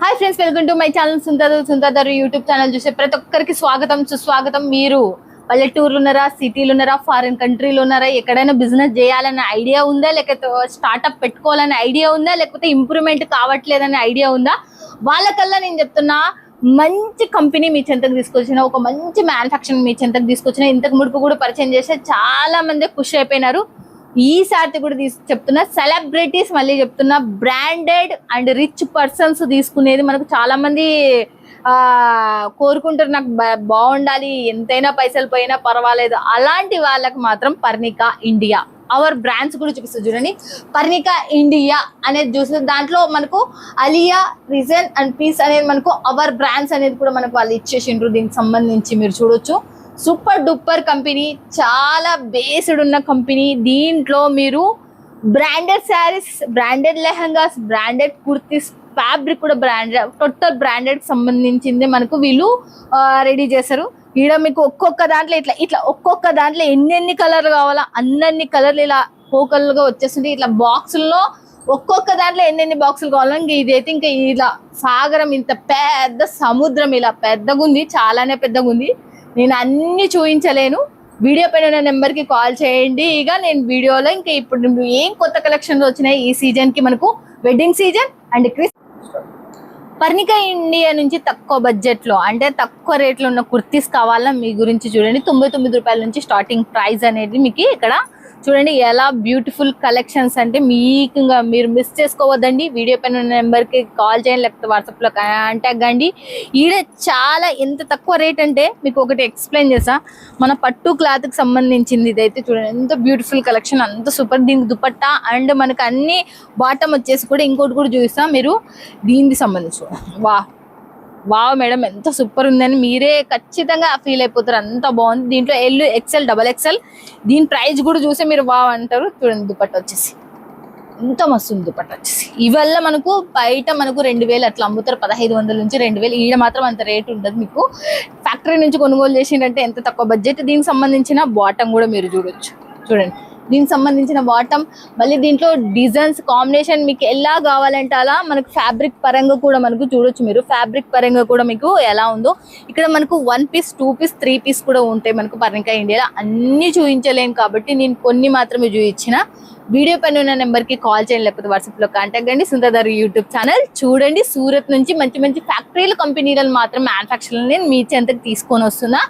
Hi friends, welcome to my channel సుందరు YouTube channel. చూసే ప్రతి ఒక్కరికి స్వాగతం సుస్వాగతం. మీరు పల్లెటూర్లు ఉన్నారా, సిటీలు ఉన్నారా, ఫారిన్ కంట్రీలు ఉన్నారా, ఎక్కడైనా బిజినెస్ చేయాలనే ఐడియా ఉందా, లేకపోతే స్టార్ట్అప్ పెట్టుకోవాలనే ఐడియా ఉందా, లేకపోతే ఇంప్రూవ్మెంట్ కావట్లేదనే ఐడియా ఉందా, వాళ్ళకల్లా నేను చెప్తున్నా మంచి కంపెనీ మీ చెంతకు తీసుకొచ్చిన, ఒక మంచి మ్యానుఫ్యాక్చరింగ్ మీ చెంతకు తీసుకొచ్చిన. ఇంతకు ముడుపు కూడా పరిచయం చేస్తే చాలా మంది ఖుషి అయిపోయినారు. ఈసారి కూడా చెప్తున్నా, సెలబ్రిటీస్ మళ్ళీ చెప్తున్నా, బ్రాండెడ్ అండ్ రిచ్ పర్సన్స్ తీసుకునేది మనకు చాలా మంది కోరుకుంటారు. నాకు బాగుండాలి, ఎంతైనా పైసలు పోయినా పర్వాలేదు, అలాంటి వాళ్ళకి మాత్రం పర్ణికా ఇండియా అవర్ బ్రాండ్స్ కూడా చూపిస్తుంది. చూడండి, పర్ణికా ఇండియా అనేది చూస్తే దాంట్లో మనకు అలియా, రిజన్ అండ్ పీస్ అనేది మనకు అవర్ బ్రాండ్స్ అనేది కూడా మనకు వాళ్ళు ఇచ్చేసిండ్రు. దీనికి సంబంధించి మీరు చూడొచ్చు, సూపర్ డూపర్ కంపెనీ, చాలా బేస్డ్ ఉన్న కంపెనీ. దీంట్లో మీరు branded saris, branded lehengas, branded kurtis, fabric కూడా బ్రాండెడ్, టోటల్ బ్రాండెడ్ సంబంధించింది మనకు వీళ్ళు రెడీ చేస్తారు. ఈడ మీకు ఒక్కొక్క దాంట్లో ఇట్లా ఇట్లా ఒక్కొక్క దాంట్లో ఎన్ని కలర్లు కావాలా అన్ని కలర్లు ఇలా పోకలుగా వచ్చేస్తుంది. ఇట్లా బాక్సుల్లో ఒక్కొక్క దాంట్లో ఎన్ని బాక్సులు కావాలా. ఇంక ఇదైతే ఇంకా ఇలా సాగరం, ఇంత పెద్ద సముద్రం, ఇలా పెద్దగా ఉంది, చాలానే పెద్దగా ఉంది. నేను అన్ని చూపించలేను. వీడియో పైన ఉన్న నెంబర్కి కాల్ చేయండి. ఇక నేను వీడియోలో ఇంకా ఇప్పుడు ఏం కొత్త కలెక్షన్లు వచ్చినాయి ఈ సీజన్కి, మనకు wedding season and Parnika India నుంచి తక్కువ బడ్జెట్లో అంటే తక్కువ రేట్లో ఉన్న కుర్తీస్ కావాలా మీ గురించి చూడండి. 99 రూపాయల నుంచి స్టార్టింగ్ ప్రైస్ అనేది మీకు ఇక్కడ చూడండి. ఎలా బ్యూటిఫుల్ కలెక్షన్స్ అంటే మీకు మీరు మిస్ చేసుకోవద్దండి. వీడియో పైన ఉన్న నెంబర్కి కాల్ చేయండి, లేకపోతే వాట్సాప్లో కాంటాక్ట్ కండి. ఈడ చాలా ఎంత తక్కువ రేట్ అంటే మీకు ఒకటి ఎక్స్ప్లెయిన్ చేసా. మన పట్టు క్లాత్కి సంబంధించింది ఇదైతే చూడండి, ఎంత బ్యూటిఫుల్ కలెక్షన్, అంత సూపర్. దీనికి దుపట్టా అండ్ మనకు అన్ని బాటమ్ వచ్చేసి కూడా ఇంకోటి కూడా చూపిస్తా. మీరు దీనికి సంబంధించి వావ్ మేడం, ఎంత సూపర్ ఉందని మీరే ఖచ్చితంగా ఫీల్ అయిపోతారు, అంత బాగుంది. దీంట్లో ఎల్, ఎక్సెల్, డబల్ ఎక్సెల్. దీని ప్రైస్ కూడా చూస్తే మీరు వావ్ అంటారు. చూడండి, దుపట్ట వచ్చేసి ఎంత మస్తు ఉంది. దుపట్ట వచ్చేసి ఇవల్ల మనకు బయట మనకు 2000 అట్లా అమ్ముతారు, 1500 నుంచి 2000. ఈడ మాత్రం అంత రేట్ ఉండదు. మీకు ఫ్యాక్టరీ నుంచి కొనుగోలు చేసిందంటే ఎంత తక్కువ బడ్జెట్. దీనికి సంబంధించిన బాటమ్ కూడా మీరు చూడొచ్చు. చూడండి, దీనికి సంబంధించిన బాటమ్, మళ్ళీ దీంట్లో డిజైన్స్ కాంబినేషన్ మీకు ఎలా కావాలంటే అలా. మనకు ఫ్యాబ్రిక్ పరంగా కూడా మనకు చూడొచ్చు. మీరు ఫ్యాబ్రిక్ పరంగా కూడా మీకు ఎలా ఉందో. ఇక్కడ మనకు 1 పీస్, 2 పీస్, 3 పీస్ కూడా ఉంటాయి మనకు పర్ణికా ఇండియాలో. అన్ని చూపించలేను కాబట్టి నేను కొన్ని మాత్రమే చూపించిన. వీడియో పైన ఉన్న నెంబర్కి కాల్ చేయండి, లేకపోతే వాట్సాప్లో కాంటాక్ట్ అండి. సుందర్ యూట్యూబ్ ఛానల్ చూడండి. సూరత్ నుంచి మంచి మంచి ఫ్యాక్టరీలు, కంపెనీలను మాత్రం మ్యానుఫ్యాక్చరింగ్ నేను మీ చెంతకు తీసుకొని వస్తున్నా.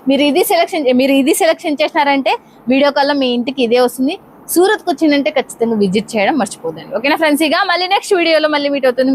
మీరు ఇది సెలెక్షన్ చేసినారంటే వీడియో కాల్లో మీ ఇంటికి ఇదే వస్తుంది. సూరత్కి వచ్చిందంటే ఖచ్చితంగా విజిట్ చేయడం మర్చిపోదండి. ఓకేనా ఫ్రెండ్స్? ఇక మళ్ళీ నెక్స్ట్ వీడియోలో మళ్ళీ మీట్ అవుతుంది.